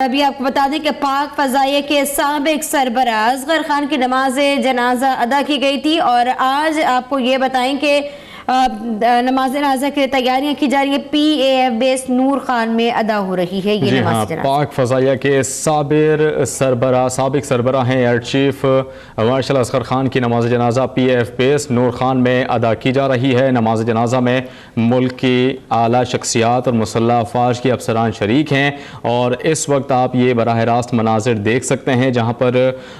ابھی آپ کو بتا دیں کہ پاک فضائیہ کے سابق سربراہ اصغر خان کی نماز جنازہ ادا کی گئی تھی، اور آج آپ کو یہ بتائیں کہ نماز جنازہ کے تیاریاں کی جا رہی ہیں۔ پی اے ایف بیس نور خان میں ادا ہو رہی ہے یہ نماز جنازہ۔ پاک فضائیہ کے سابق سربراہ ہیں year chief martial Asghar Khan کی نماز جنازہ پی اے ایف بیس نور خان میں ادا کی جا رہی ہے۔ نماز جنازہ میں ملک کی اعلیٰ شخصیات اور مسلح افواج کے افسران شریک ہیں، اور اس وقت آپ یہ براہ راست مناظر دیکھ سکتے ہیں جہاں پر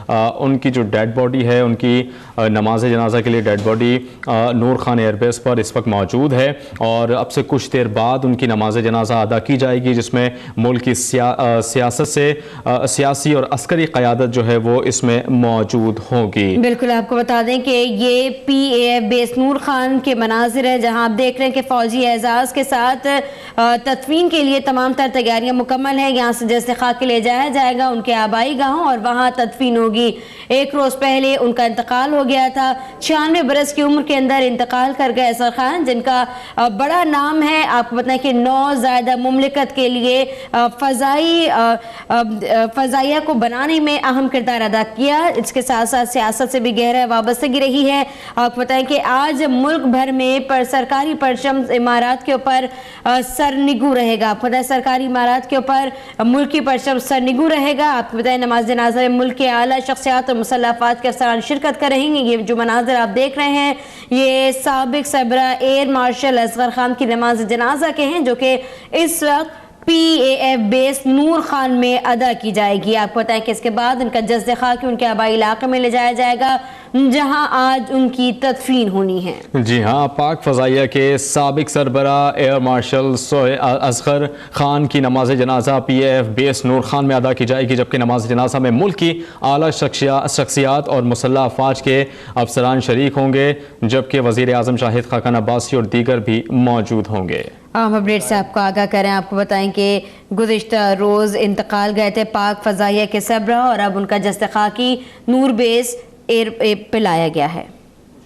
ان کی جو ڈیڈ باڈی ہے، ان کی نماز جنازہ کے لیے ڈیڈ باڈی نور خان ایئر بیس پر اس وقت موجود ہے، اور اب سے کچھ دیر بعد ان کی نماز جنازہ ادا کی جائے گی، جس میں ملک کی سیاست سے سیاسی اور عسکری قیادت جو ہے وہ اس میں موجود ہوگی۔ بالکل، آپ کو بتا دیں کہ یہ پی اے ایف بیس نور خان کے مناظر ہے، جہاں آپ دیکھ رہے ہیں کہ فوجی اعزاز کے ساتھ تدفین کے لیے تمام تر تیاریاں مکمل ہیں۔ یہاں سے جسد خاکی لے جایا جائے گا ان کے آبائی گاہوں، اور وہاں تدفین ہوگی۔ ایک روز پہلے ان کا انتقال ہو گیا تھا، 96 برس کی عمر کے اندر انتقال کر گئے اصغر خان، جن کا بڑا نام ہے۔ آپ کو بتائیں کہ نوزائیدہ مملکت کے لیے فضائیہ کو بنانے میں اہم کردار ادا کیا، اس کے ساتھ ساتھ سیاست سے بھی گہرا وابستگی رہی ہے۔ آپ کو بتائیں کہ آج ملک بھر میں سرکاری پرچم امارات کے اوپر سرنگو رہے گا۔ آپ کو بتائیں سرکاری امارات کے اوپر ملکی پرچم سرنگو رہے گا۔ آپ کو بتائیں نماز جنازہ میں ملک کے اعلیٰ شخصیات اور مسلح افواج کے افسران شرکت کر رہے ہیں۔ یہ جو مناظر آپ دیکھ رہے ہیں یہ سابق سربراہ ایئر مارشل اصغر خان کی نماز جنازہ کے ہیں، جو کہ اس وقت پی اے ایف بیس نور خان میں ادا کی جائے گی۔ آپ کو بتائیں کہ اس کے بعد ان کا جسد خاکی ان کے آبائی علاقے میں لے جایا جائے گا، جہاں آج ان کی تدفین ہونی ہے۔ جی ہاں، پاک فضائیہ کے سابق سربراہ ایئر مارشل اصغر خان کی نماز جنازہ پی اے ایف بیس نور خان میں ادا کی جائے گی، جبکہ نماز جنازہ میں ملک کی اعلیٰ شخصیات اور مسلح افواج کے افسران شریک ہوں گے، جبکہ وزیر اعظم شاہد خاقان عباسی اور دیگر بھی موجود ہوں گے۔ اہم اپڈیٹ سے آپ کو آگاہ کریں۔ آپ کو بتائیں کہ گزشتہ روز انتقال گئے تھے پاک فضائیہ کے سربراہ، اور اب ان کا جسد خاکی نور بیس ایئر پہ لایا گیا ہے۔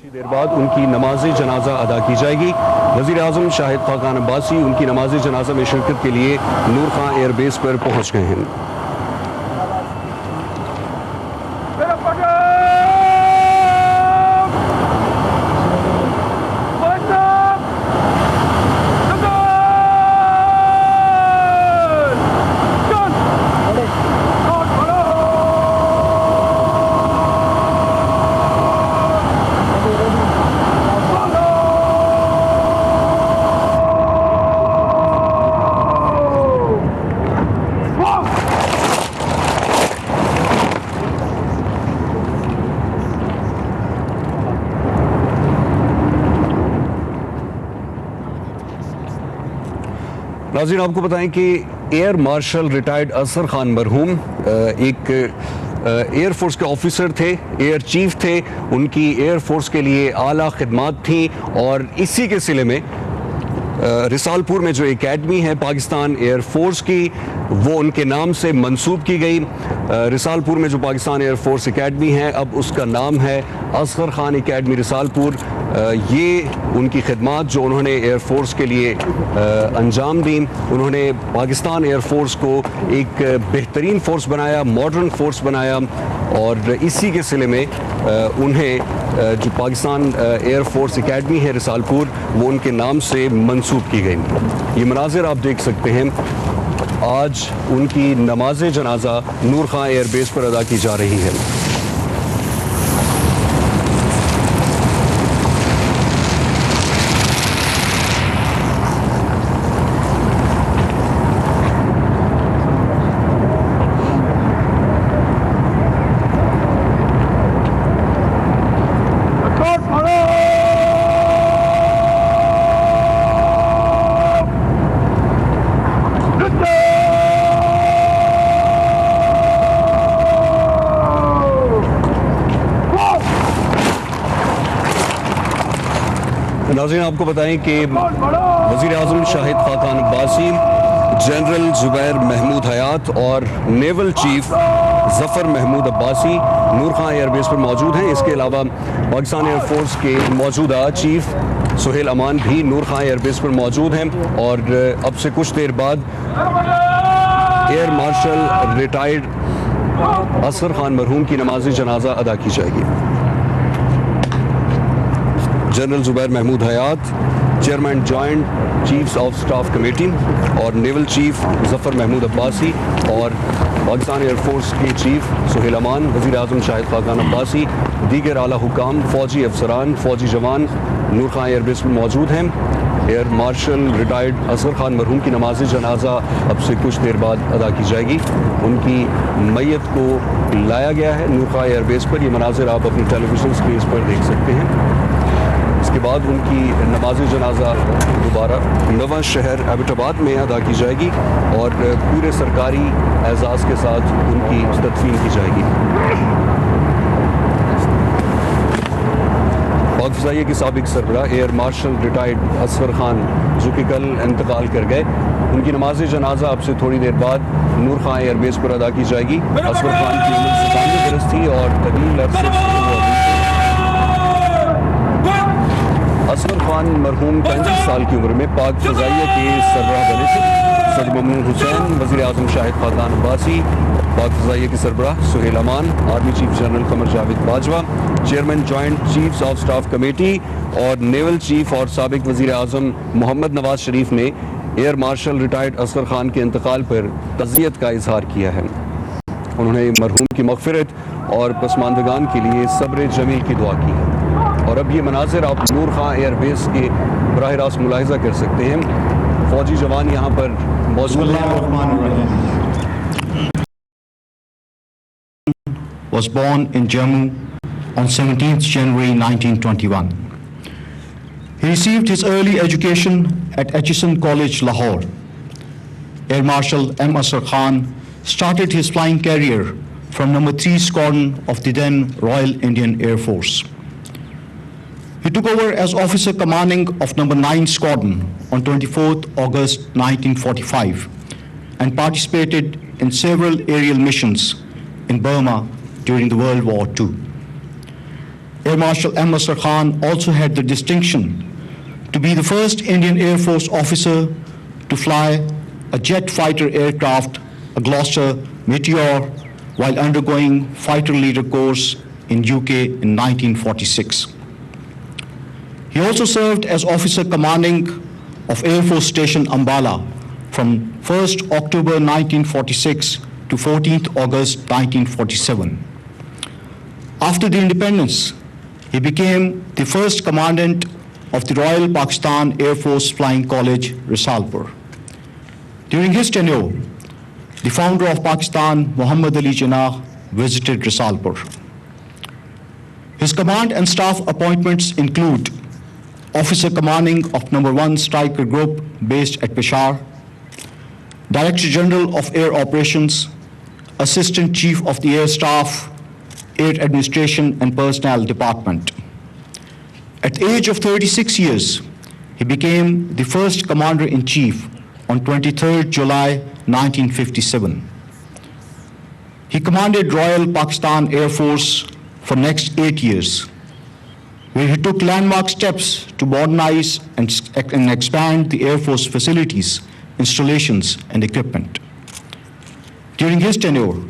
کچھ دیر بعد ان کی نماز جنازہ ادا کی جائے گی۔ وزیر اعظم شاہد خاقان عباسی ان کی نماز جنازہ میں شرکت کے لیے نور خان ایئر بیس پر پہنچ گئے ہیں۔ ناظرین، آپ کو بتائیں کہ year marshal retired Asghar Khan مرحوم ایک ایئر فورس کے آفیسر تھے، ایئر چیف تھے، ان کی ایئر فورس کے لیے اعلیٰ خدمات تھیں، اور اسی کے سلے میں رسال پور میں جو اکیڈمی ہے پاکستان ایئر فورس کی، وہ ان کے نام سے منسوب کی گئی۔ رسال پور میں جو پاکستان ایئر فورس اکیڈمی ہے، اب اس کا نام ہے اصغر خان اکیڈمی رسال پور۔ یہ ان کی خدمات جو انہوں نے ایئر فورس کے لیے انجام دیں، انہوں نے پاکستان ایئر فورس کو ایک بہترین فورس بنایا، ماڈرن فورس بنایا، اور اسی کے سلے میں انہیں جو پاکستان ایئر فورس اکیڈمی ہے رسال پور، وہ ان کے نام سے منسوب کی گئی۔ یہ مناظر آپ دیکھ سکتے ہیں، آج ان کی نماز جنازہ نور خان ایئر بیس پر ادا کی جا رہی ہے۔ ناظرین، آپ کو بتائیں کہ وزیر اعظم شاہد خاقان عباسی، جنرل زبیر محمود حیات اور نیول چیف ظفر محمود عباسی نور خان ایئر بیس پر موجود ہیں۔ اس کے علاوہ پاکستان ایئر فورس کے موجودہ چیف سہیل امان بھی نور خان ایئر بیس پر موجود ہیں، اور اب سے کچھ دیر بعد year marshal retired Asghar Khan مرحوم کی نماز جنازہ ادا کی جائے گی. جنرل زبیر محمود حیات chairman joint chiefs of staff committee اور نیول چیف ظفر محمود عباسی اور پاکستان ایئر فورس کے چیف سہیل امان، وزیر اعظم شاہد خاقان عباسی، دیگر اعلیٰ حکام، فوجی افسران، فوجی جوان نور خان ایئر بیس میں موجود ہیں. Year marshal retired Asghar Khan مرحوم کی نماز جنازہ اب سے کچھ دیر بعد ادا کی جائے گی. ان کی میت کو لایا گیا ہے نور خان ایئر بیس پر. یہ مناظر آپ اپنی ٹیلی ویژن اسکرین پر دیکھ سکتے ہیں. اس کے بعد ان کی نماز جنازہ دوبارہ نواں شہر ایبٹ آباد میں ادا کی جائے گی اور پورے سرکاری اعزاز کے ساتھ ان کی تدفین کی جائے گی. پاک فضائیہ کے سابق سربراہ year marshal retired Asghar Khan جو کہ کل انتقال کر گئے، ان کی نماز جنازہ اب سے تھوڑی دیر بعد نور خان ایئر بیس پر ادا کی جائے گی. اصغر خان کی عمر 97 برس تھی اور طویل عرصے سے اصغر خان مرحوم 35 سال کی عمر میں پاک فضائیہ کے سربراہ بنے تھے. صدر ممنون حسین، وزیر اعظم شاہد خاقان عباسی، پاک فضائیہ کے سربراہ سہیل امان، army chief general Qamar Javed Bajwa, chairman joint chiefs of staff committee اور نیول چیف اور سابق وزیر اعظم محمد نواز شریف نے year marshal retired Asghar Khan کے انتقال پر تعزیت کا اظہار کیا ہے. انہوں نے مرحوم کی مغفرت اور پسماندگان کے لیے صبر جمیل کی دعا کی ہے. اور اب یہ مناظر آپ نور خان ایئر بیس کے براہ راست ملاحظہ کر سکتے ہیں. فوجی جوان یہاں پر موجود ہیں. was born in Jammu on 17th January 1921. He received his early education at Aitchison College, Lahore. Air Marshal M. Asghar Khan started his flying career from number 3 Squadron of the then Royal Indian Air Force. He took over as officer commanding of number 9 Squadron on 24th August 1945 and participated in several aerial missions in Burma during the World War II. Air Marshal M. Asghar Khan also had the distinction to be the first Indian Air Force officer to fly a jet fighter aircraft, a Gloster Meteor, while undergoing fighter leader course in UK in 1946. He also served as officer commanding of Air Force Station Ambala from 1st October 1946 to 14th August 1947. After the independence, he became the first commandant of the Royal Pakistan Air Force Flying College, Risalpur. During his tenure, the founder of Pakistan, Muhammad Ali Jinnah, visited Risalpur. His command and staff appointments include officer commanding of number 1 Striker Group based at Peshawar, Director General of Air Operations, Assistant Chief of the Air Staff, Air Administration and Personnel Department. At the age of 36 years, he became the first Commander-in-Chief on 23rd July 1957. He commanded Royal Pakistan Air Force for next 8 years, where he took landmark steps to modernize and expand the Air Force facilities, installations and equipment. During his tenure,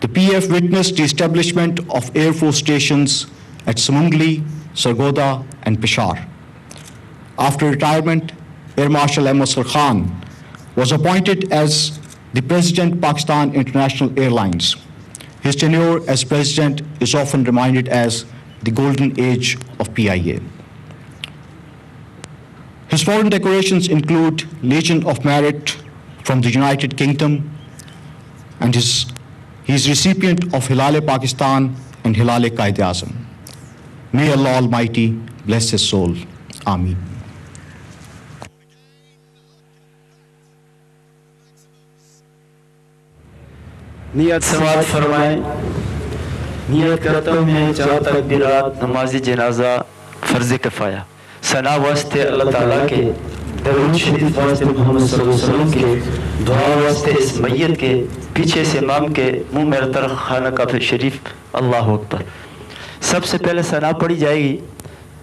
the PF witnessed the establishment of Air Force stations at Samungli, Sargodha and Peshawar. After retirement, Air Marshal M. Asghar Khan was appointed as the President Pakistan International Airlines. His tenure as President is often reminded as the golden age of PIA. His foreign decorations include Legion of Merit from the United Kingdom, and he is recipient of Hilal-e Pakistan and Hilal-e Qaid-e-Azam. May Allah Almighty bless his soul. Ameen. نیت سماعت فرمائیں. نیت کرتا ہوں میں 4 تکبیرات نماز جنازہ فرض کفایہ. ثنا واسطے اللہ تعالیٰ کے، درود شریف واسطے محمد صلی اللہ علیہ وسلم کے، دعا واسطے اس میت کے، پیچھے سے امام کے منہ میرے طرف خانہ کعبہ شریف. اللہ اکبر. سب سے پہلے ثنا پڑھی جائے گی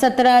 17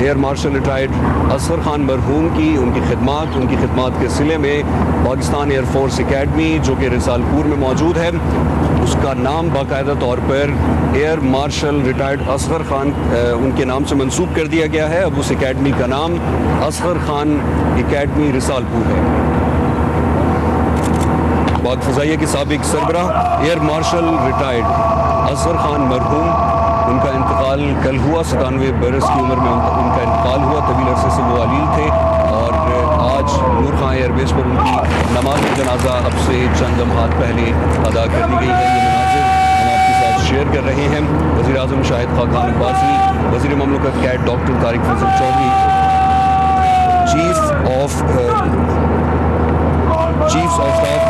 year marshal retired Asghar Khan مرحوم کی ان کی خدمات کے صلے میں پاکستان ایئر فورس اکیڈمی جو کہ رسال پور میں موجود ہے، اس کا نام باقاعدہ طور پر air marshal retired Asghar Khan ان کے نام سے منسوب کر دیا گیا ہے۔ اب اس اکیڈمی کا نام اصغر خان اکیڈمی رسال پور ہے۔ پاک فضائیہ کے سابق سربراہ year marshal retired Asghar Khan مرحوم، ان کا انتقال کل ہوا، 97 برس کی عمر میں ان کا انتقال ہوا۔ طویل عرصے سے وہ علیل تھے اور آج نور خان ایئر بیس پر ان کی نماز جنازہ اب سے چند لمحات پہلے ادا کر دی گئی ہے۔ یہ مناظر ہم آپ کے ساتھ شیئر کر رہے ہیں۔ وزیر اعظم شاہد خاقان عباسی، وزیر مملکت Kate doctor Tariq Fazal Chaudhry, chief of staff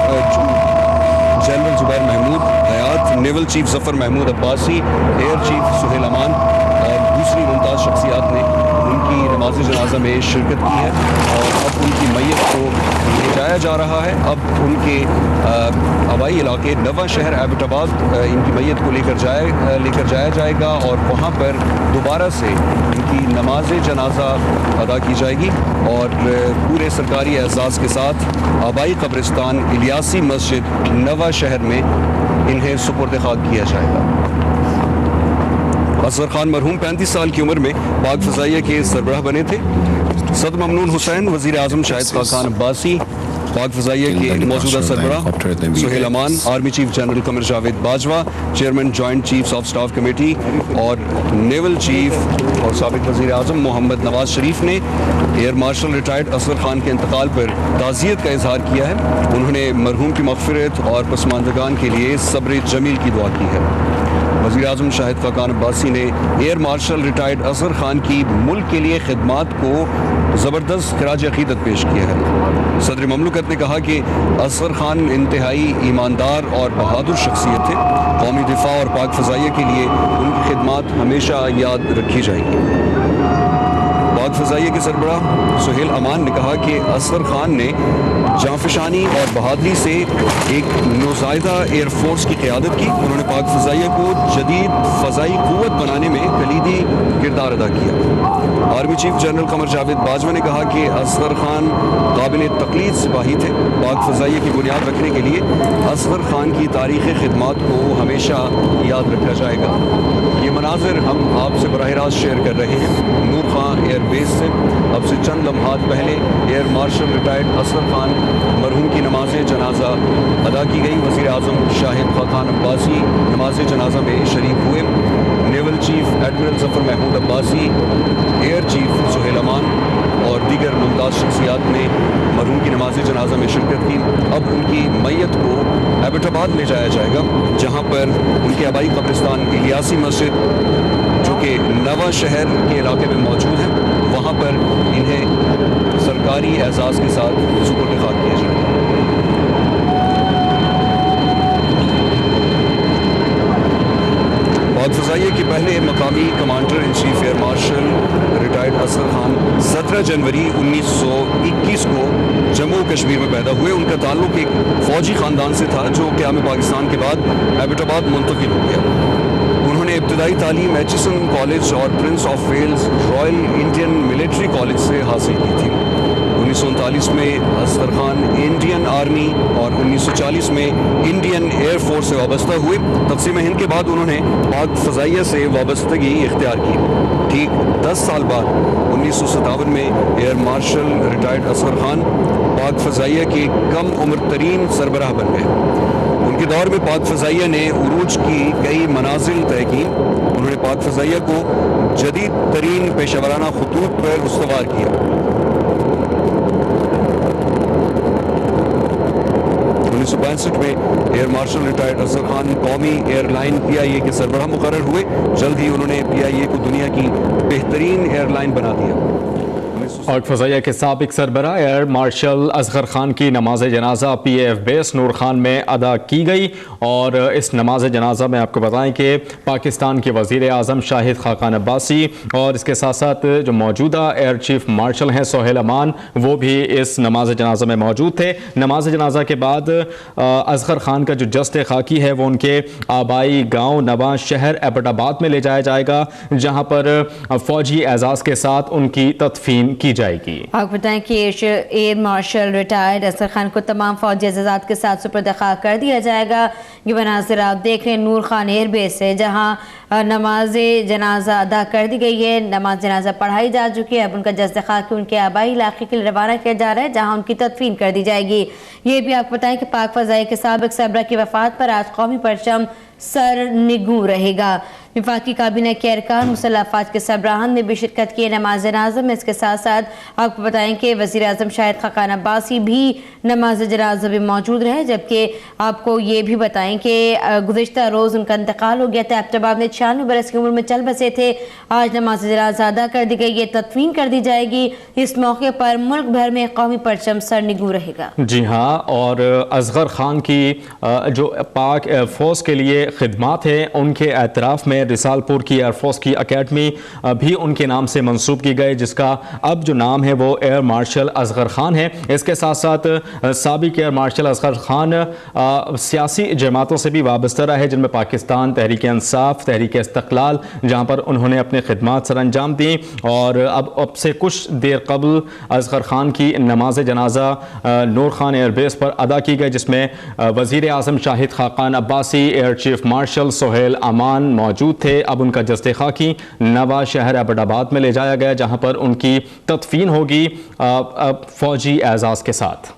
general Zubair Mahmood Hayat, naval chief Zafar Mahmood Abbasi, air chief Sohail Aman اور دوسری ممتاز شخصیات نے ان کی نماز جنازہ میں شرکت کی ہے اور اب ان کی میت کو لے جایا جا رہا ہے۔ اب ان کے آبائی علاقے نواں شہر ایبٹ آباد ان کی میت کو لے کر جایا جائے گا اور وہاں پر دوبارہ سے ان کی نماز جنازہ ادا کی جائے گی اور پورے سرکاری اعزاز کے ساتھ آبائی قبرستان الیاسی مسجد نواں شہر میں انہیں سپرد خاک کیا جائے گا۔ اصغر خان مرحوم 35 سال کی عمر میں پاک فضائیہ کے سربراہ بنے تھے۔ صدر ممنون حسین، وزیر اعظم شاہد خاقان عباسی، پاک فضائیہ کے موجودہ سربراہ سہیل امان، army chief general Qamar Javed Bajwa, chairman joint chiefs of staff committee اور نیول چیف اور سابق وزیر اعظم محمد نواز شریف نے year marshal retired Asghar Khan کے انتقال پر تعزیت کا اظہار کیا ہے۔ انہوں نے مرحوم کی مغفرت اور پسماندگان کے لیے صبر جمیل کی دعا کی ہے۔ وزیر اعظم شاہد خاقان عباسی نے year marshal retired Asghar Khan کی ملک کے لیے خدمات کو زبردست خراج عقیدت پیش کیا ہے۔ صدر مملکت نے کہا کہ اصغر خان انتہائی ایماندار اور بہادر شخصیت تھے۔ قومی دفاع اور پاک فضائیہ کے لیے ان کی خدمات ہمیشہ یاد رکھی جائیں گی۔ پاک فضائیہ کے سربراہ سہیل امان نے کہا کہ اصغر خان نے جانفشانی اور بہادری سے ایک نوزائیدہ ایئر فورس کی قیادت کی۔ انہوں نے پاک فضائیہ کو جدید فضائی قوت بنانے میں کلیدی کردار ادا کیا۔ Army chief general Qamar Javed Bajwa نے کہا کہ اصغر خان قابل تقلید سپاہی تھے۔ پاک فضائیہ کی بنیاد رکھنے کے لیے اصغر خان کی تاریخی خدمات کو ہمیشہ یاد رکھا جائے گا۔ یہ مناظر ہم آپ سے براہ راست شیئر کر رہے ہیں نور خان ایئر بیس سے۔ اب سے چند لمحات پہلے year marshal retired Asghar Khan مرحوم کی نماز جنازہ ادا کی گئی۔ وزیر اعظم شاہد خاقان عباسی نماز جنازہ میں شریک ہوئے۔ نیول چیف ایڈمرل ظفر محمود عباسی، ایئر چیف سہیل امان اور دیگر ممتاز شخصیات نے مرحوم کی نماز جنازہ میں شرکت کی۔ اب ان کی میت کو ایبٹ آباد لے جایا جائے گا جہاں پر ان کے آبائی قبرستان الیاسی مسجد جو کہ نواں شہر کے علاقے میں موجود ہے، وہاں پر انہیں سرکاری اعزاز کے ساتھ سپرد خاک کیا جائے گا۔ پاک فضائیہ کے پہلے مقامی commander in chief year marshal retired Asghar Khan 17 جنوری 1921 کو جموں کشمیر میں پیدا ہوئے۔ ان کا تعلق ایک فوجی خاندان سے تھا جو قیام پاکستان کے بعد ایبٹ آباد منتقل ہو گیا۔ انہوں نے ابتدائی تعلیم ایچسن کالج اور Prince of Wales Royal Indian Military College سے حاصل کی تھی۔ 1939 میں اصغر خان انڈین آرمی اور 1940 میں انڈین ایئر فورس سے وابستہ ہوئے۔ تقسیم ہند کے بعد انہوں نے پاک فضائیہ سے وابستگی اختیار کی۔ ٹھیک 10 سال بعد 1957 میں year marshal retired Asghar Khan پاک فضائیہ کے کم عمر ترین سربراہ بن گئے۔ ان کے دور میں پاک فضائیہ نے عروج کی کئی منازل طے کی۔ انہوں نے پاک فضائیہ کو جدید ترین پیشہ ورانہ خطوط پر استوار کیا۔ 1962 میں year marshal retired Asghar Khan قومی ایئر لائن PIA کے سربراہ مقرر ہوئے۔ جلد ہی انہوں نے PIA کو دنیا کی بہترین ایئر لائن بنا دیا۔ اور فضائیہ کے سابق سربراہ ایئر مارشل اصغر خان کی نماز جنازہ پی اے ایف بیس نور خان میں ادا کی گئی، اور اس نماز جنازہ میں آپ کو بتائیں کہ پاکستان کے وزیر اعظم شاہد خاقان عباسی اور اس کے ساتھ ساتھ جو موجودہ ایئر چیف مارشل ہیں سہیل امان، وہ بھی اس نماز جنازہ میں موجود تھے۔ نماز جنازہ کے بعد اصغر خان کا جو جسد خاکی ہے وہ ان کے آبائی گاؤں نواں شہر ایبٹ آباد میں لے جایا جائے گا، جہاں پر فوجی اعزاز کے ساتھ ان کی تدفین کی جائے گی۔ آپ بتائیں کہ year marshal retired Asghar Khan کو تمام فوجی اعزازات کے ساتھ سپرد خاک کر دیا جائے گا۔ یہ مناظر آپ دیکھ رہے ہیں نور خان ایئر بیس ہے، جہاں نماز جنازہ ادا کر دی گئی ہے، نماز جنازہ پڑھائی جا چکی ہے، اب ان کا جسد خاک ان کے آبائی علاقے کے لیے روانہ کیا جا رہا ہے، جہاں ان کی تدفین کر دی جائے گی۔ یہ بھی آپ کو بتائیں کہ پاک فضائیہ کے سابق سربراہ کی وفات پر آج قومی پرچم سر نگوں رہے گا۔ وفاقی کابینہ کے ارکان مسلح افواج کے سربراہان نے بھی شرکت کی نماز جنازہ میں۔ اس کے ساتھ ساتھ آپ کو بتائیں کہ وزیر اعظم شاہد خاقان عباسی بھی نماز جنازہ میں موجود رہے، جبکہ آپ کو یہ بھی بتائیں کہ گزشتہ روز ان کا انتقال ہو گیا تھا۔ ایبٹ آباد میں 96 برس کی عمر میں چل بسے تھے۔ آج نماز جنازہ ادا کر دی گئی، یہ تدفین کر دی جائے گی۔ اس موقع پر ملک بھر میں قومی پرچم سر نگوں رہے گا۔ جی ہاں، اور اصغر خان کی جو پاک ایئر فورس کے لیے خدمات ہیں، ان کے اعتراف میں رسال پور کی ایئر فورس کی اکیڈمی بھی ان کے نام سے منسوب کی گئی، جس کا اب جو نام ہے وہ ایئر مارشل اصغر خان ہے۔ اس کے ساتھ ساتھ سابق ایئر مارشل اصغر خان سیاسی جماعتوں سے بھی وابستہ رہے، جن میں پاکستان تحریک انصاف، تحریک استقلال، جہاں پر انہوں نے اپنے خدمات سر انجام دیں۔ اور اب سے کچھ دیر قبل اصغر خان کی نماز جنازہ نور خان ایئر بیس پر ادا کی گئی، جس میں وزیر اعظم Shahid Khaqan Abbasi, air chief marshal Sohail Aman موجود تھے۔ اب ان کا جسد خاکی نواں شہر ایبٹ آباد میں لے جایا گیا، جہاں پر ان کی تدفین ہوگی فوجی اعزاز کے ساتھ۔